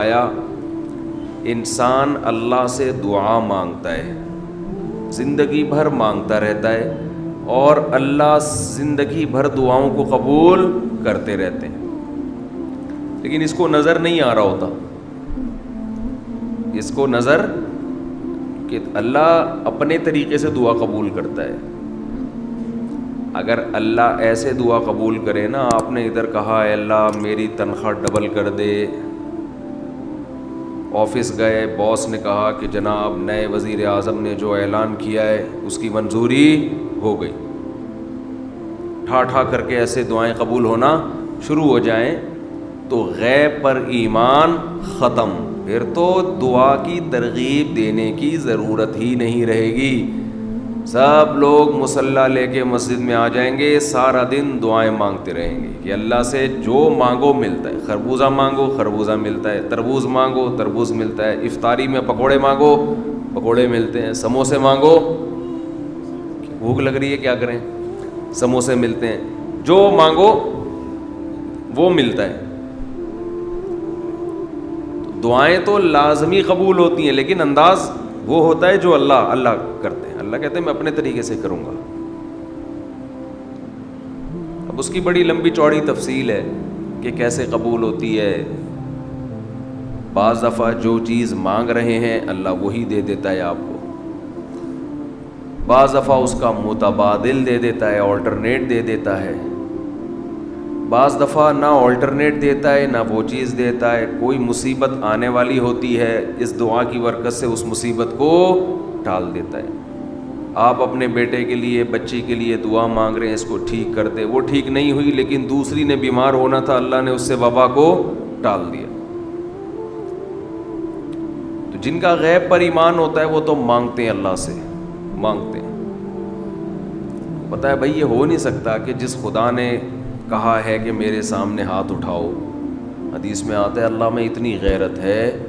آیا انسان اللہ سے دعا مانگتا ہے، زندگی بھر مانگتا رہتا ہے، اور اللہ زندگی بھر دعاؤں کو قبول کرتے رہتے ہیں، لیکن اس کو نظر نہیں آ رہا ہوتا، اس کو نظر کہ اللہ اپنے طریقے سے دعا قبول کرتا ہے۔ اگر اللہ ایسے دعا قبول کرے نا، آپ نے ادھر کہا اے اللہ میری تنخواہ ڈبل کر دے، آفس گئے، باس نے کہا کہ جناب نئے وزیر اعظم نے جو اعلان کیا ہے اس کی منظوری ہو گئی، ٹھا ٹھا کر کے ایسے دعائیں قبول ہونا شروع ہو جائیں تو غیب پر ایمان ختم، پھر تو دعا کی ترغیب دینے کی ضرورت ہی نہیں رہے گی۔ سب لوگ مصلی لے کے مسجد میں آ جائیں گے، سارا دن دعائیں مانگتے رہیں گے کہ اللہ سے جو مانگو ملتا ہے، خربوزہ مانگو خربوزہ ملتا ہے، تربوز مانگو تربوز ملتا ہے، افطاری میں پکوڑے مانگو پکوڑے ملتے ہیں، سموسے مانگو، بھوک لگ رہی ہے کیا کریں، سموسے ملتے ہیں، جو مانگو وہ ملتا ہے۔ دعائیں تو لازمی قبول ہوتی ہیں، لیکن انداز وہ ہوتا ہے جو اللہ کرتے ہیں۔ اللہ کہتے ہیں میں اپنے طریقے سے کروں گا۔ اب اس کی بڑی لمبی چوڑی تفصیل ہے کہ کیسے قبول ہوتی ہے۔ بعض دفعہ جو چیز مانگ رہے ہیں اللہ وہی دے دیتا ہے آپ کو، بعض دفعہ اس کا متبادل دے دیتا ہے، آلٹرنیٹ دے دیتا ہے، بعض دفعہ نہ آلٹرنیٹ دیتا ہے نہ وہ چیز دیتا ہے، کوئی مصیبت آنے والی ہوتی ہے، اس دعا کی برکت سے اس مصیبت کو ٹال دیتا ہے۔ آپ اپنے بیٹے کے لیے بچی کے لیے دعا مانگ رہے ہیں اس کو ٹھیک کر دے، وہ ٹھیک نہیں ہوئی لیکن دوسری نے بیمار ہونا تھا، اللہ نے اس سے وبا کو ٹال دیا۔ تو جن کا غیب پر ایمان ہوتا ہے وہ تو مانگتے ہیں، اللہ سے مانگتے ہیں۔ پتہ ہے بھائی یہ ہو نہیں سکتا کہ جس خدا نے کہا ہے کہ میرے سامنے ہاتھ اٹھاؤ، حدیث میں آتا ہے اللہ میں اتنی غیرت ہے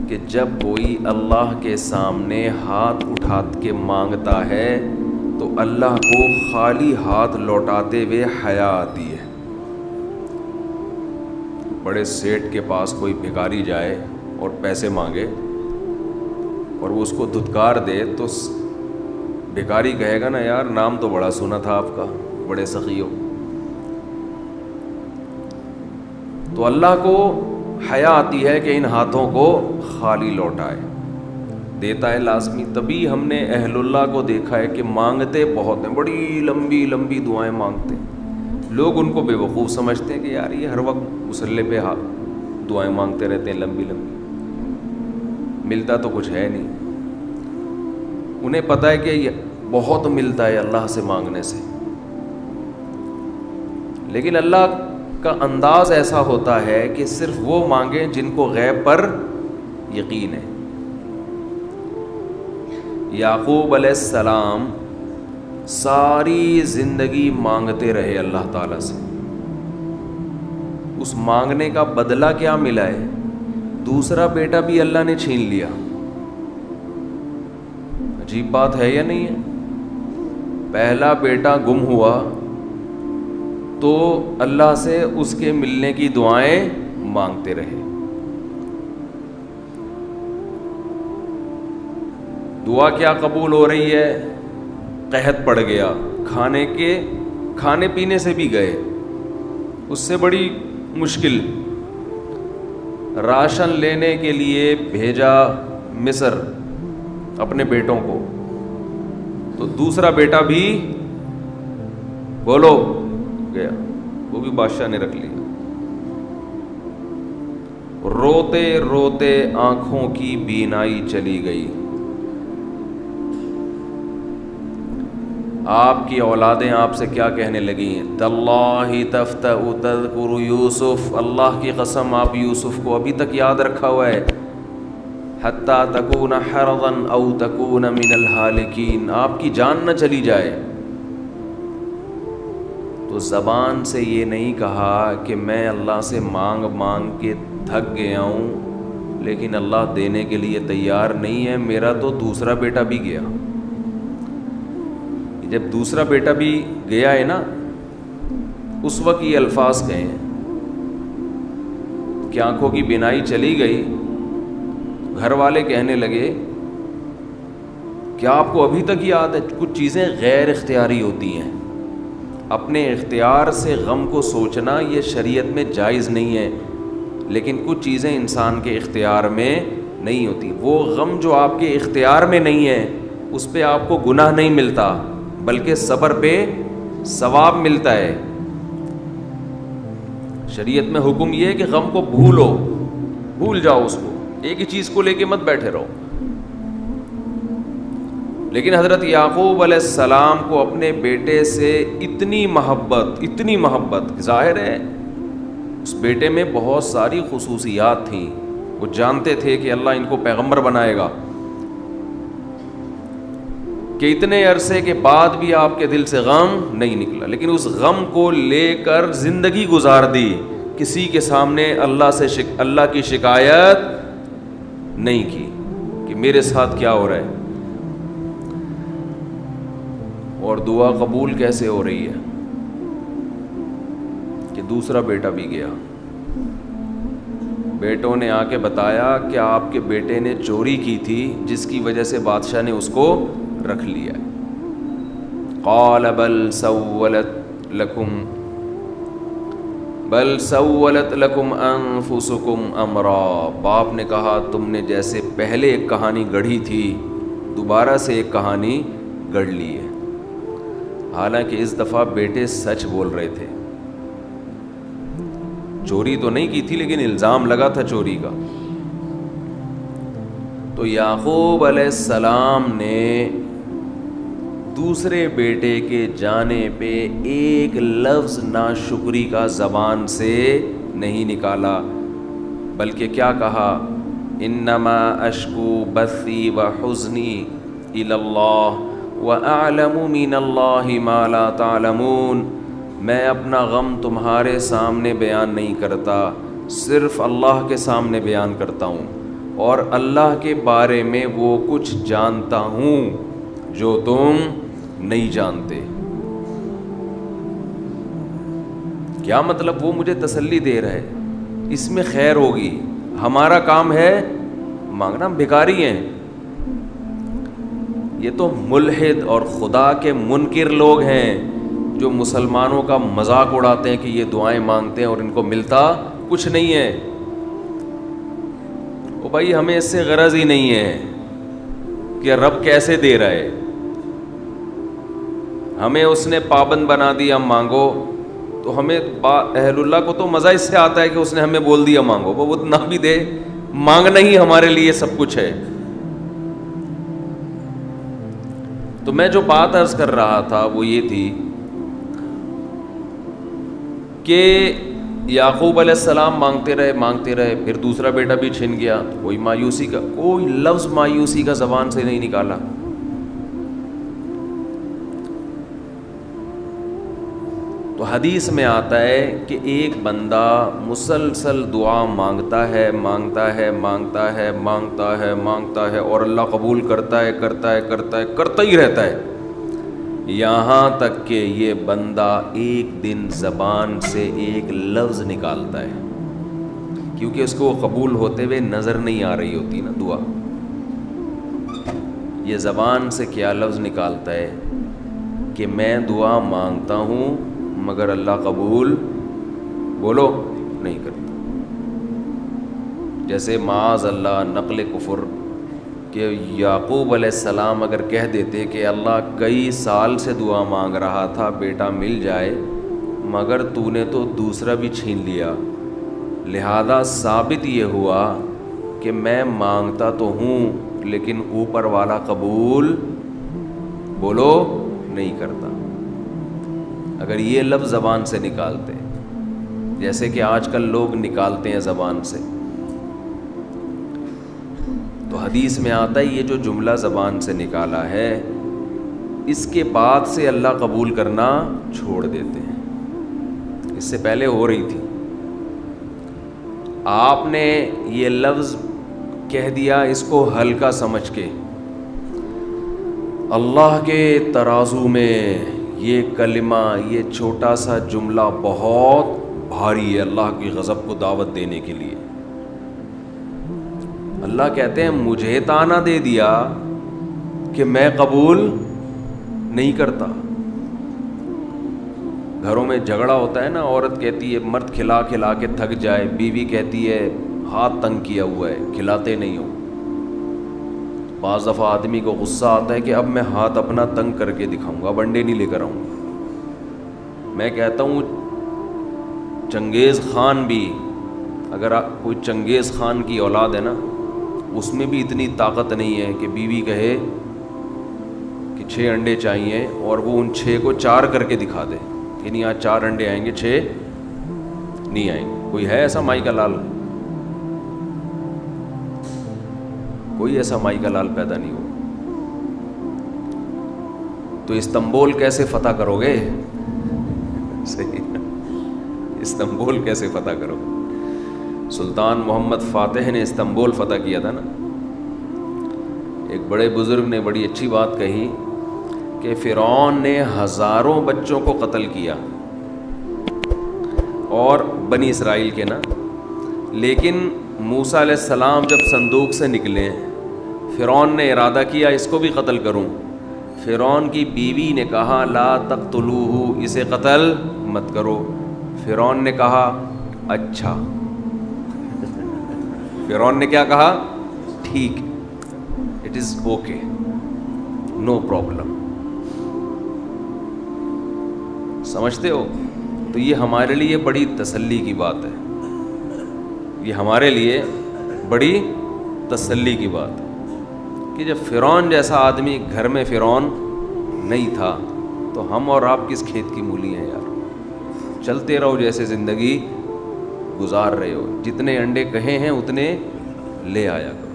کہ جب کوئی اللہ کے سامنے ہاتھ اٹھا کے مانگتا ہے تو اللہ کو خالی ہاتھ لوٹاتے ہوئے حیا آتی ہے۔ بڑے سیٹ کے پاس کوئی بھکاری جائے اور پیسے مانگے اور وہ اس کو دھتکار دے تو بھکاری کہے گا نا یار نام تو بڑا سنا تھا آپ کا، بڑے سخی ہو۔ تو اللہ کو حیا آتی ہے کہ ان ہاتھوں کو خالی لوٹائے، دیتا ہے لازمی۔ تبھی ہم نے اہل اللہ کو دیکھا ہے کہ مانگتے بہت ہیں، بڑی لمبی لمبی دعائیں مانگتے ہیں۔ لوگ ان کو بے وقوف سمجھتے ہیں کہ یار یہ ہر وقت مصلی پہ دعائیں مانگتے رہتے ہیں لمبی لمبی، ملتا تو کچھ ہے نہیں۔ انہیں پتہ ہے کہ بہت ملتا ہے اللہ سے مانگنے سے، لیکن اللہ کا انداز ایسا ہوتا ہے کہ صرف وہ مانگیں جن کو غیب پر یقین ہے۔ یعقوب علیہ السلام ساری زندگی مانگتے رہے اللہ تعالیٰ سے، اس مانگنے کا بدلہ کیا ملا ہے؟ دوسرا بیٹا بھی اللہ نے چھین لیا۔ عجیب بات ہے یا نہیں ہے؟ پہلا بیٹا گم ہوا تو اللہ سے اس کے ملنے کی دعائیں مانگتے رہے۔ دعا کیا قبول ہو رہی ہے؟ قحط پڑ گیا، کھانے پینے سے بھی گئے، اس سے بڑی مشکل، راشن لینے کے لیے بھیجا مصر اپنے بیٹوں کو، تو دوسرا بیٹا بھی بولو گیا، وہ بھی بادشاہ نے رکھ لیا۔ روتے روتے آنکھوں کی بینائی چلی گئی۔ آپ کی اولادیں آپ سے کیا کہنے لگی؟ تاللہ تفتأ تذکر یوسف، اللہ کی قسم آپ یوسف کو ابھی تک یاد رکھا ہوا ہے، حتی تکون حرضا او تکون من الہالکین، آپ کی جان نہ چلی جائے۔ تو زبان سے یہ نہیں کہا کہ میں اللہ سے مانگ مانگ کے تھک گیا ہوں لیکن اللہ دینے کے لیے تیار نہیں ہے، میرا تو دوسرا بیٹا بھی گیا۔ جب دوسرا بیٹا بھی گیا ہے نا، اس وقت یہ الفاظ کہیں کہ آنکھوں کی بینائی چلی گئی گھر والے کہنے لگے کیا آپ کو ابھی تک یاد ہے کچھ چیزیں غیر اختیاری ہوتی ہیں, اپنے اختیار سے غم کو سوچنا یہ شریعت میں جائز نہیں ہے, لیکن کچھ چیزیں انسان کے اختیار میں نہیں ہوتی. وہ غم جو آپ کے اختیار میں نہیں ہے اس پہ آپ کو گناہ نہیں ملتا بلکہ صبر پہ ثواب ملتا ہے. شریعت میں حکم یہ ہے کہ غم کو بھول جاؤ, اس کو ایک ہی چیز کو لے کے مت بیٹھے رہو. لیکن حضرت یعقوب علیہ السلام کو اپنے بیٹے سے اتنی محبت ظاہر ہے اس بیٹے میں بہت ساری خصوصیات تھیں, وہ جانتے تھے کہ اللہ ان کو پیغمبر بنائے گا, کہ اتنے عرصے کے بعد بھی آپ کے دل سے غم نہیں نکلا, لیکن اس غم کو لے کر زندگی گزار دی, کسی کے سامنے اللہ کی شکایت نہیں کی کہ میرے ساتھ کیا ہو رہا ہے. اور دعا قبول کیسے ہو رہی ہے کہ دوسرا بیٹا بھی گیا, بیٹوں نے آ کے بتایا کہ آپ کے بیٹے نے چوری کی تھی جس کی وجہ سے بادشاہ نے اس کو رکھ لیا. قال بل سولت لکم انفسکم امرا, باپ نے کہا تم نے جیسے پہلے ایک کہانی گڑھی تھی دوبارہ سے ایک کہانی گڑھ لی ہے. حالانکہ اس دفعہ بیٹے سچ بول رہے تھے, چوری تو نہیں کی تھی لیکن الزام لگا تھا چوری کا. تو یعقوب علیہ السلام نے دوسرے بیٹے کے جانے پہ ایک لفظ ناشکری کا زبان سے نہیں نکالا, بلکہ کیا کہا, انما اشکو بثی وحزنی الی اللہ وَأَعْلَمُ مِنَ اللَّهِ مَا لَا تَعْلَمُونَ, میں اپنا غم تمہارے سامنے بیان نہیں کرتا, صرف اللہ کے سامنے بیان کرتا ہوں, اور اللہ کے بارے میں وہ کچھ جانتا ہوں جو تم نہیں جانتے. کیا مطلب؟ وہ مجھے تسلی دے رہا ہے, اس میں خیر ہوگی, ہمارا کام ہے مانگنا, ہم بھکاری ہیں. یہ تو ملحد اور خدا کے منکر لوگ ہیں جو مسلمانوں کا مذاق اڑاتے ہیں کہ یہ دعائیں مانگتے ہیں اور ان کو ملتا کچھ نہیں ہے. او بھائی ہمیں اس سے غرض ہی نہیں ہے کہ رب کیسے دے رہا ہے, ہمیں اس نے پابند بنا دیا مانگو, تو ہمیں اہل اللہ کو تو مزہ اس سے آتا ہے کہ اس نے ہمیں بول دیا مانگو, وہ اتنا بھی دے, مانگنا ہی ہمارے لیے سب کچھ ہے. تو میں جو بات عرض کر رہا تھا وہ یہ تھی کہ یعقوب علیہ السلام مانگتے رہے, پھر دوسرا بیٹا بھی چھن گیا, کوئی لفظ مایوسی کا زبان سے نہیں نکالا. تو حدیث میں آتا ہے کہ ایک بندہ مسلسل دعا مانگتا ہے اور اللہ قبول کرتا ہی رہتا ہے, یہاں تک کہ یہ بندہ ایک دن زبان سے ایک لفظ نکالتا ہے, کیونکہ اس کو قبول ہوتے ہوئے نظر نہیں آ رہی ہوتی نا دعا. یہ زبان سے کیا لفظ نکالتا ہے کہ میں دعا مانگتا ہوں مگر اللہ قبول بولو نہیں کرتا. جیسے معاذ اللہ نقل کفر کہ یعقوب علیہ السلام اگر کہہ دیتے کہ اللہ کئی سال سے دعا مانگ رہا تھا بیٹا مل جائے, مگر تو نے تو دوسرا بھی چھین لیا, لہذا ثابت یہ ہوا کہ میں مانگتا تو ہوں لیکن اوپر والا قبول بولو نہیں کرتا. اگر یہ لفظ زبان سے نکالتے جیسے کہ آج کل لوگ نکالتے ہیں زبان سے, تو حدیث میں آتا ہے یہ جو جملہ زبان سے نکالا ہے اس کے بعد سے اللہ قبول کرنا چھوڑ دیتے ہیں. اس سے پہلے ہو رہی تھی, آپ نے یہ لفظ کہہ دیا اس کو ہلکا سمجھ کے, اللہ کے ترازو میں یہ کلمہ, یہ چھوٹا سا جملہ بہت بھاری ہے اللہ کی غضب کو دعوت دینے کے لیے. اللہ کہتے ہیں مجھے تانا دے دیا کہ میں قبول نہیں کرتا. گھروں میں جھگڑا ہوتا ہے نا, عورت کہتی ہے مرد کھلا کھلا کے تھک جائے, بیوی کہتی ہے ہاتھ تنگ کیا ہوا ہے کھلاتے نہیں ہو. بعض دفعہ آدمی کو غصہ آتا ہے کہ اب میں ہاتھ اپنا تنگ کر کے دکھاؤں گا, اب انڈے نہیں لے کر آؤں گا. میں کہتا ہوں چنگیز خان بھی, اگر کوئی چنگیز خان کی اولاد ہے نا, اس میں بھی اتنی طاقت نہیں ہے کہ بیوی کہے کہ 6 انڈے چاہیے اور وہ ان 6 کو 4 کر کے دکھا دے کہ نہیں آج 4 انڈے آئیں گے 6 نہیں آئیں گے. کوئی ہے ایسا مائی کا لال؟ کوئی ایسا مائی کا لال پیدا نہیں ہو. تو استنبول کیسے فتح کرو گے؟ صحیح, استنبول کیسے فتح کرو گے؟ سلطان محمد فاتح نے استنبول فتح کیا تھا نا. ایک بڑے بزرگ نے بڑی اچھی بات کہی کہ فرعون نے ہزاروں بچوں کو قتل کیا, اور بنی اسرائیل کے نا, لیکن موسیٰ علیہ السلام جب صندوق سے نکلے فرعون نے ارادہ کیا اس کو بھی قتل کروں. فرعون کی بیوی نے کہا لا تقتلوہ, اسے قتل مت کرو. فرعون نے کہا اچھا. فرعون نے کیا کہا؟ ٹھیک, it is okay, no problem. سمجھتے ہو؟ تو یہ ہمارے لیے بڑی تسلی کی بات ہے, یہ ہمارے لیے بڑی تسلی کی بات ہے کہ جب فرعون جیسا آدمی گھر میں فرعون نہیں تھا تو ہم اور آپ کس کھیت کی مولی ہیں یار. چلتے رہو جیسے زندگی گزار رہے ہو, جتنے انڈے کہے ہیں اتنے لے آیا کرو.